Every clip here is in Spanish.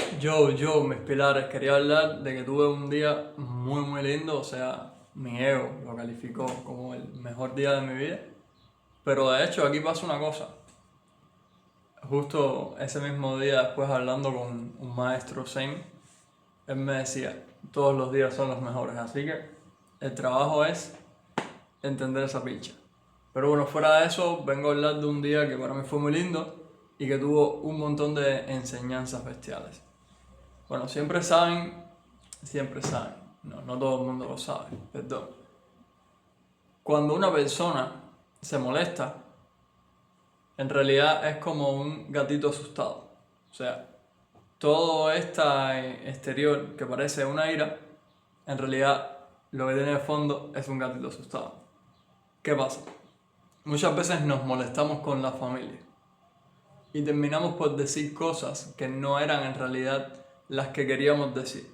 Mis pilares, quería hablar de que tuve un día muy lindo, o sea, mi ego lo calificó como el mejor día de mi vida, pero de hecho aquí pasa una cosa, justo ese mismo día después hablando con un maestro Zen, él me decía, todos los días son los mejores, así que el trabajo es entender esa pincha. Pero bueno, fuera de eso, vengo a hablar de un día que para mí fue muy lindo y que tuvo un montón de enseñanzas bestiales. Bueno, siempre saben, no todo el mundo lo sabe, perdón. Cuando una persona se molesta, en realidad es como un gatito asustado. O sea, todo este exterior que parece una ira, en realidad lo que tiene de fondo es un gatito asustado. ¿Qué pasa? Muchas veces nos molestamos con la familia y terminamos por decir cosas que no eran en realidad las que queríamos decir.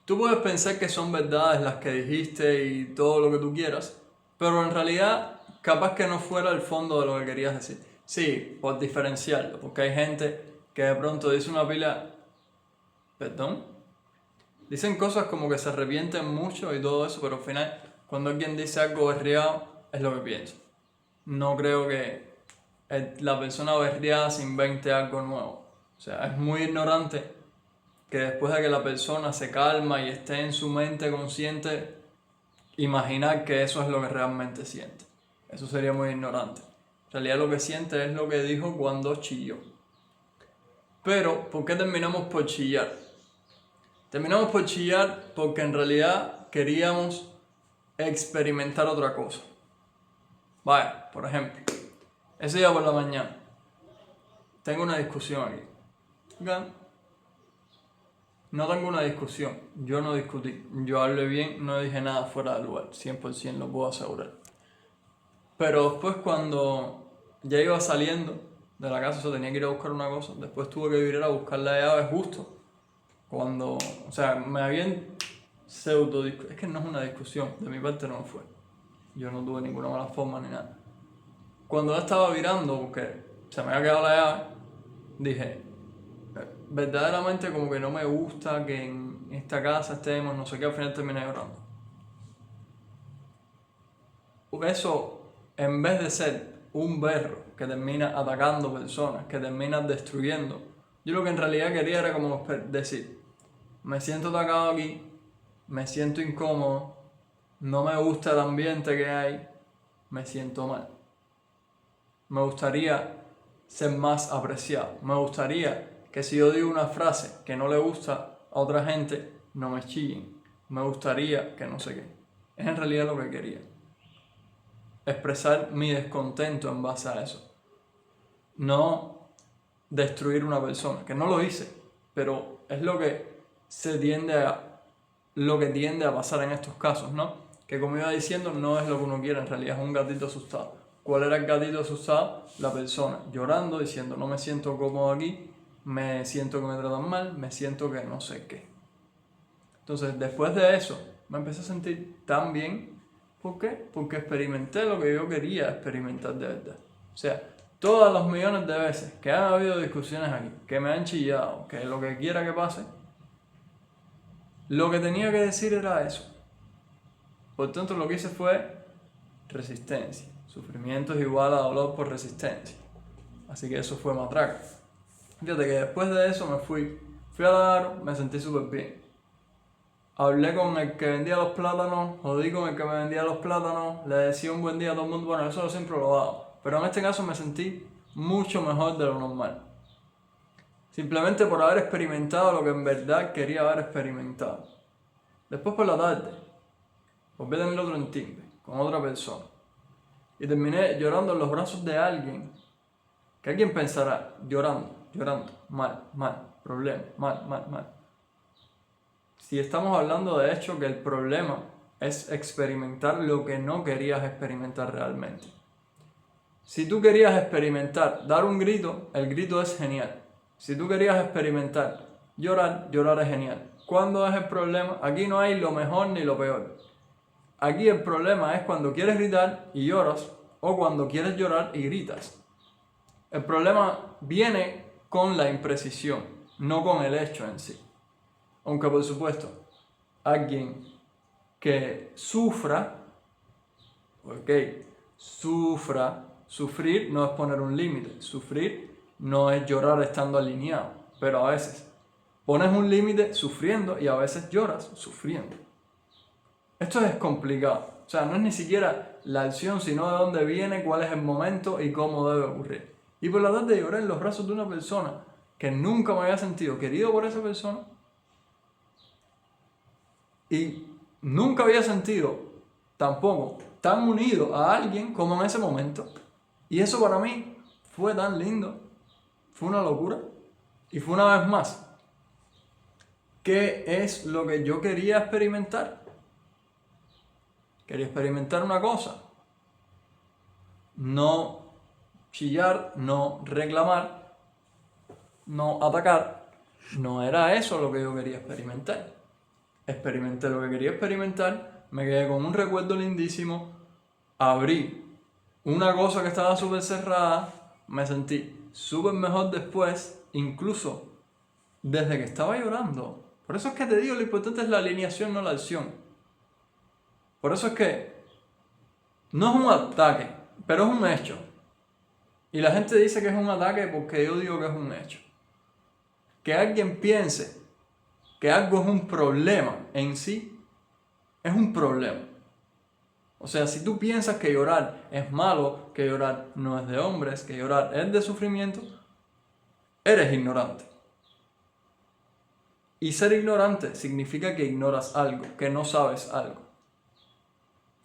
Tú puedes pensar que son verdades las que dijiste y todo lo que tú quieras, pero en realidad capaz que no fuera el fondo de lo que querías decir. Sí, por diferenciarlo, porque hay gente que de pronto dice una pila, perdón, dicen cosas como que se arrepienten mucho y todo eso, pero al final cuando alguien dice algo berreado es lo que pienso. No creo que la persona berreada se invente algo nuevo. O sea, es muy ignorante que después de que la persona se calma y esté en su mente consciente, imaginar que eso es lo que realmente siente. Eso sería muy ignorante. En realidad lo que siente es lo que dijo cuando chilló. Pero, ¿por qué terminamos por chillar? Terminamos por chillar porque en realidad queríamos experimentar otra cosa. Vaya, por ejemplo, ese día por la mañana, tengo una discusión aquí. ¿Ok? No tengo una discusión, yo no discutí, yo hablé bien, no dije nada fuera de lugar, 100% lo puedo asegurar. Pero después cuando ya iba saliendo de la casa, o sea, tenía que ir a buscar una cosa, después tuve que ir a buscar la llave justo cuando, o sea, me habían pseudo discusión, es que no es una discusión, de mi parte no fue, yo no tuve ninguna mala forma ni nada. Cuando la estaba virando, porque se me había quedado la llave, dije, verdaderamente como que no me gusta que en esta casa estemos, no sé qué, al final terminé llorando. Eso, en vez de ser un berro que termina atacando personas, que termina destruyendo, yo lo que en realidad quería era como decir, me siento atacado aquí, me siento incómodo, no me gusta el ambiente que hay, me siento mal. Me gustaría ser más apreciado, me gustaría que si yo digo una frase que no le gusta a otra gente, no me chillen. Me gustaría que no sé qué. Es en realidad lo que quería. Expresar mi descontento en base a eso. No destruir una persona, que no lo hice, pero es lo que tiende a pasar en estos casos, ¿no? Que como iba diciendo, no es lo que uno quiere, en realidad es un gatito asustado. ¿Cuál era el gatito asustado? La persona llorando, diciendo no me siento cómodo aquí, me siento que me tratan mal, me siento que no sé qué. Entonces, después de eso, me empecé a sentir tan bien. ¿Por qué? Porque experimenté lo que yo quería experimentar de verdad. O sea, todos los millones de veces que han habido discusiones aquí, que me han chillado, que lo que quiera que pase, lo que tenía que decir era eso. Por tanto, lo que hice fue resistencia. Sufrimiento es igual a dolor por resistencia. Así que eso fue matraca. Fíjate que después de eso fui a dar, me sentí súper bien. Hablé con el que vendía los plátanos, jodí con el que me vendía los plátanos, le decía un buen día a todo el mundo, bueno, eso siempre lo hago. Pero en este caso me sentí mucho mejor de lo normal. Simplemente por haber experimentado lo que en verdad quería haber experimentado. Después por la tarde, volví a tener otro entimbe con otra persona. Y terminé llorando en los brazos de alguien que alguien pensará, llorando, mal, problema, mal. Si estamos hablando de hecho que el problema es experimentar lo que no querías experimentar realmente. Si tú querías experimentar dar un grito, el grito es genial. Si tú querías experimentar llorar es genial. ¿Cuándo es el problema? Aquí no hay lo mejor ni lo peor. Aquí el problema es cuando quieres gritar y lloras o cuando quieres llorar y gritas. El problema viene con la imprecisión. no con el hecho en sí. Aunque por supuesto, alguien que sufra, ok, sufrir no es poner un límite, sufrir no es llorar estando alineado, pero a veces pones un límite sufriendo y a veces lloras sufriendo. Esto es complicado, o sea, no es ni siquiera la acción, sino de dónde viene, cuál es el momento y cómo debe ocurrir. Y por la tarde de llorar en los brazos de una persona que nunca me había sentido querido por esa persona y nunca había sentido tampoco tan unido a alguien como en ese momento. Y eso para mí fue tan lindo, fue una locura. Y fue una vez más, ¿qué es lo que yo quería experimentar? Quería experimentar una cosa, no chillar, no reclamar, no atacar. No era eso lo que yo quería experimentar. Experimenté lo que quería experimentar, me quedé con un recuerdo lindísimo, abrí una cosa que estaba súper cerrada, me sentí súper mejor después, incluso desde que estaba llorando. Por eso es que te digo, lo importante es la alineación, no la acción. Por eso es que no es un ataque, pero es un hecho. Y la gente dice que es un ataque porque yo digo que es un hecho. Que alguien piense que algo es un problema en sí, es un problema. O sea, si tú piensas que llorar es malo, que llorar no es de hombres, que llorar es de sufrimiento, eres ignorante. Y ser ignorante significa que ignoras algo, que no sabes algo.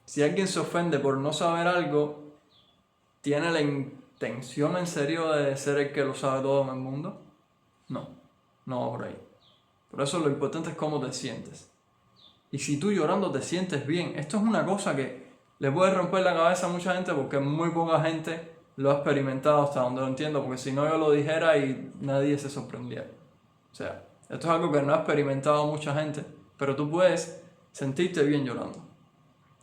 Si alguien se ofende por no saber algo, ¿tiene la intención en serio de ser el que lo sabe todo en el mundo? No, no va por ahí. Por eso lo importante es cómo te sientes. Y si tú llorando te sientes bien, esto es una cosa que le puede romper la cabeza a mucha gente porque muy poca gente lo ha experimentado hasta donde lo entiendo, porque si no yo lo dijera y nadie se sorprendiera. O sea, esto es algo que no ha experimentado mucha gente, pero tú puedes sentirte bien llorando.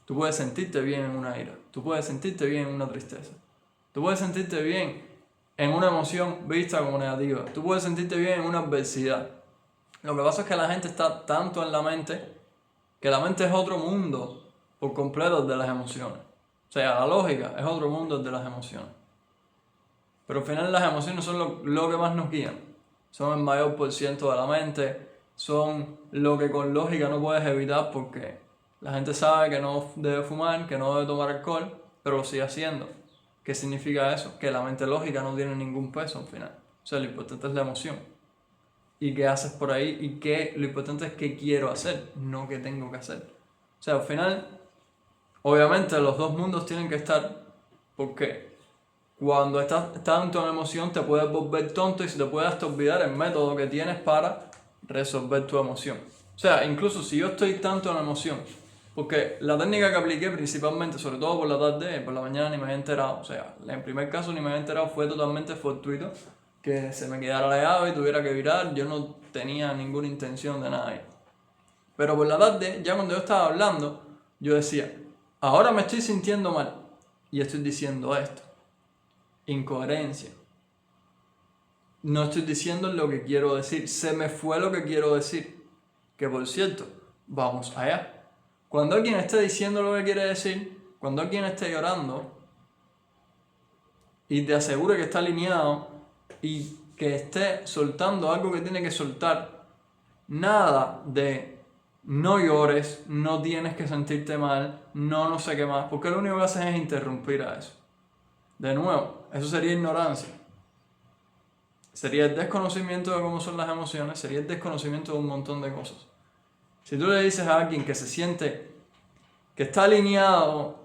Tú puedes sentirte bien en una ira. Tú puedes sentirte bien en una tristeza. Tú puedes sentirte bien en una emoción vista como negativa. Tú puedes sentirte bien en una adversidad. Lo que pasa es que la gente está tanto en la mente que la mente es otro mundo por completo de las emociones. O sea, la lógica es otro mundo de las emociones. Pero al final las emociones son lo que más nos guían. Son el mayor por ciento de la mente, son lo que con lógica no puedes evitar porque la gente sabe que no debe fumar, que no debe tomar alcohol, pero lo sigue haciendo. ¿Qué significa eso? Que la mente lógica no tiene ningún peso al final. O sea, lo importante es la emoción. Y qué haces por ahí y lo importante es qué quiero hacer, no qué tengo que hacer. O sea, al final, obviamente los dos mundos tienen que estar porque cuando estás tanto en emoción te puedes volver tonto y se te puede hasta olvidar el método que tienes para resolver tu emoción. O sea, incluso si yo estoy tanto en emoción, porque la técnica que apliqué principalmente, sobre todo por la tarde, por la mañana ni me había enterado, o sea, en primer caso ni me había enterado, fue totalmente fortuito que se me quedara la llave y tuviera que virar, yo no tenía ninguna intención de nada ahí. Pero por la tarde, ya cuando yo estaba hablando, yo decía, ahora me estoy sintiendo mal y estoy diciendo esto. Incoherencia. No estoy diciendo lo que quiero decir, se me fue lo que quiero decir. Que por cierto, vamos allá. Cuando alguien esté diciendo lo que quiere decir, cuando alguien esté llorando y te asegure que está alineado y que esté soltando algo que tiene que soltar, nada de no llores, no tienes que sentirte mal, no sé qué más, porque lo único que haces es interrumpir a eso. De nuevo, eso sería ignorancia. Sería el desconocimiento de cómo son las emociones, sería el desconocimiento de un montón de cosas. Si tú le dices a alguien que se siente, que está alineado,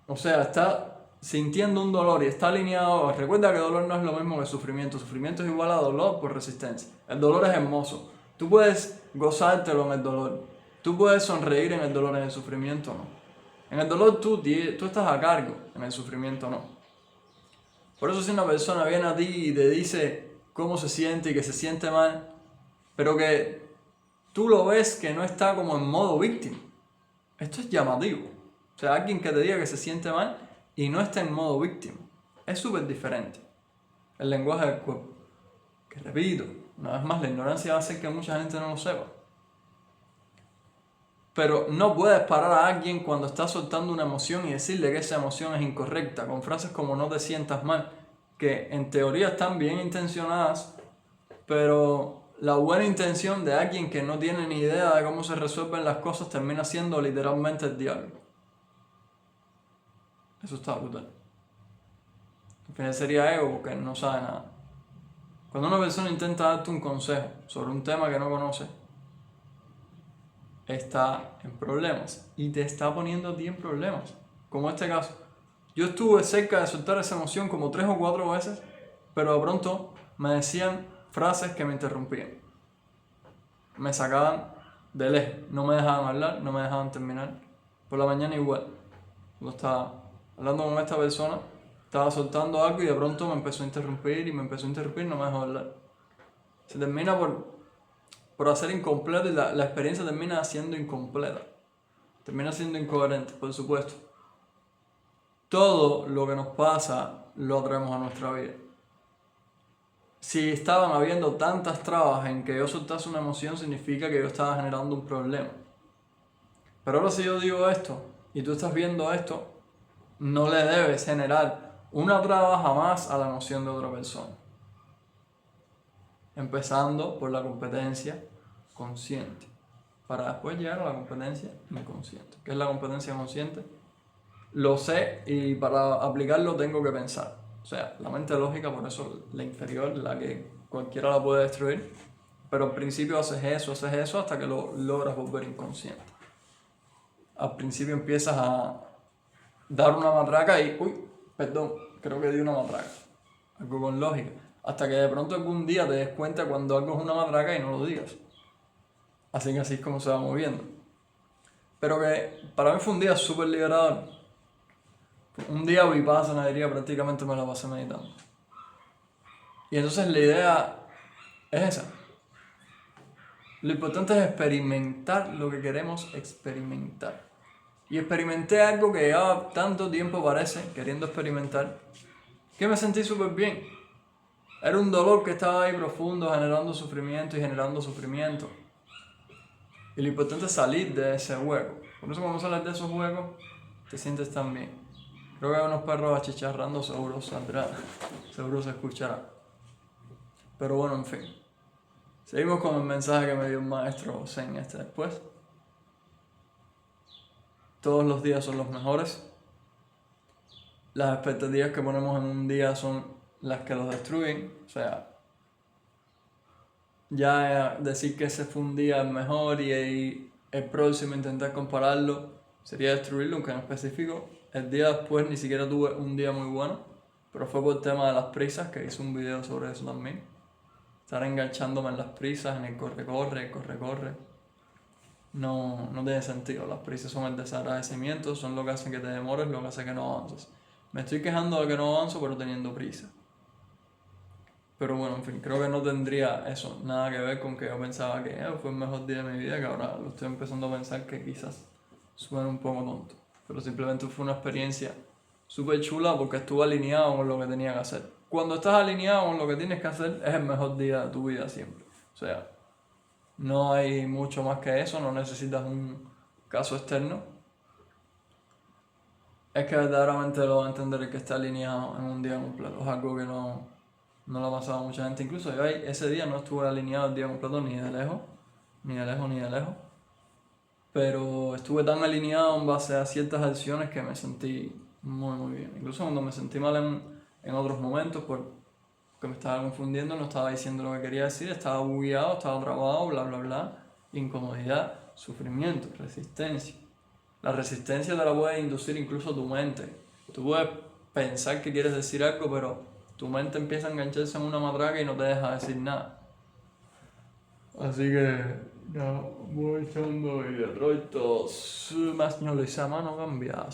o sea, está sintiendo un dolor y está alineado, recuerda que dolor no es lo mismo que sufrimiento. Sufrimiento es igual a dolor por resistencia. El dolor es hermoso. Tú puedes gozártelo en el dolor. Tú puedes sonreír en el dolor, en el sufrimiento no. En el dolor tú estás a cargo, en el sufrimiento no. Por eso si una persona viene a ti y te dice cómo se siente y que se siente mal, pero que tú lo ves que no está como en modo víctima, esto es llamativo. O sea, alguien que te diga que se siente mal y no está en modo víctima, es súper diferente. El lenguaje del cuerpo, que repito, Una vez más, la ignorancia va a hacer que mucha gente no lo sepa. Pero no puedes parar a alguien cuando está soltando una emoción y decirle que esa emoción es incorrecta, con frases como no te sientas mal, que en teoría están bien intencionadas, pero la buena intención de alguien que no tiene ni idea de cómo se resuelven las cosas termina siendo literalmente el diablo. Eso está brutal. Al final sería ego porque no sabe nada. Cuando una persona intenta darte un consejo sobre un tema que no conoce, está en problemas y te está poniendo a ti en problemas. Como este caso. Yo estuve cerca de soltar esa emoción como 3 o 4 veces, pero de pronto me decían frases que me interrumpían. Me sacaban del eje, no me dejaban hablar, no me dejaban terminar. Por la mañana igual. Cuando estaba hablando con esta persona, estaba soltando algo y de pronto me empezó a interrumpir y me empezó a interrumpir y no me dejó hablar. Se termina por hacer incompleto y la experiencia termina siendo incompleta. Termina siendo incoherente, por supuesto. Todo lo que nos pasa lo traemos a nuestra vida. Si estaban habiendo tantas trabas en que yo soltase una emoción, significa que yo estaba generando un problema. Pero ahora si yo digo esto y tú estás viendo esto, no le debes generar una traba jamás a la emoción de otra persona. Empezando por la competencia consciente, para después llegar a la competencia inconsciente. ¿Qué es la competencia consciente? Lo sé y para aplicarlo tengo que pensar. O sea, la mente lógica, por eso la inferior, la que cualquiera la puede destruir, pero al principio haces eso hasta que lo logras volver inconsciente. Al principio empiezas a dar una matraca y, creo que di una matraca. Algo con lógica. Hasta que de pronto algún día te des cuenta cuando algo es una matraca y no lo digas. Así que así es como se va moviendo. Pero que para mí fue un día súper liberador. Un día vipassana, diría, prácticamente me la pasé meditando. Y entonces la idea es esa. Lo importante es experimentar lo que queremos experimentar. Y experimenté algo que llevaba tanto tiempo, parece, queriendo experimentar, que me sentí súper bien. Era un dolor que estaba ahí profundo, generando sufrimiento y generando sufrimiento. Y lo importante es salir de ese hueco. Por eso cuando sales de esos huecos, te sientes tan bien. Creo que hay unos perros achicharrando, seguro saldrá, seguro se escuchará. Pero bueno, en fin. Seguimos con el mensaje que me dio un maestro Zen después. Todos los días son los mejores. Las expectativas que ponemos en un día son las que los destruyen. O sea, ya decir que ese fue un día mejor y el próximo intentar compararlo sería destruirlo, aunque en específico el día después ni siquiera tuve un día muy bueno, pero fue por el tema de las prisas, que hice un video sobre eso también. Estar enganchándome en las prisas, en el corre. No tiene sentido. Las prisas son el desagradecimiento, son lo que hacen que te demores, lo que hace que no avances. Me estoy quejando de que no avanzo, pero teniendo prisa. Pero bueno, en fin, creo que no tendría eso nada que ver con que yo pensaba que fue el mejor día de mi vida, que ahora lo estoy empezando a pensar que quizás suena un poco tonto. Pero simplemente fue una experiencia súper chula porque estuve alineado con lo que tenía que hacer. Cuando estás alineado con lo que tienes que hacer, es el mejor día de tu vida siempre. O sea, no hay mucho más que eso, no necesitas un caso externo. Es que verdaderamente lo va a entender el que está alineado en un día completo. Es algo que no lo ha pasado a mucha gente. Incluso yo ese día no estuve alineado el día completo ni de lejos. Pero estuve tan alineado en base a ciertas acciones que me sentí muy bien. Incluso cuando me sentí mal en otros momentos, porque me estaba confundiendo, no estaba diciendo lo que quería decir, estaba bugueado, estaba trabado, bla, incomodidad, sufrimiento, resistencia. La resistencia te la puede inducir incluso tu mente. Tú puedes pensar que quieres decir algo, pero tu mente empieza a engancharse en una matraca y no te deja decir nada. Así que ya voy echando y Detroit, más no lo hice a mano cambiada.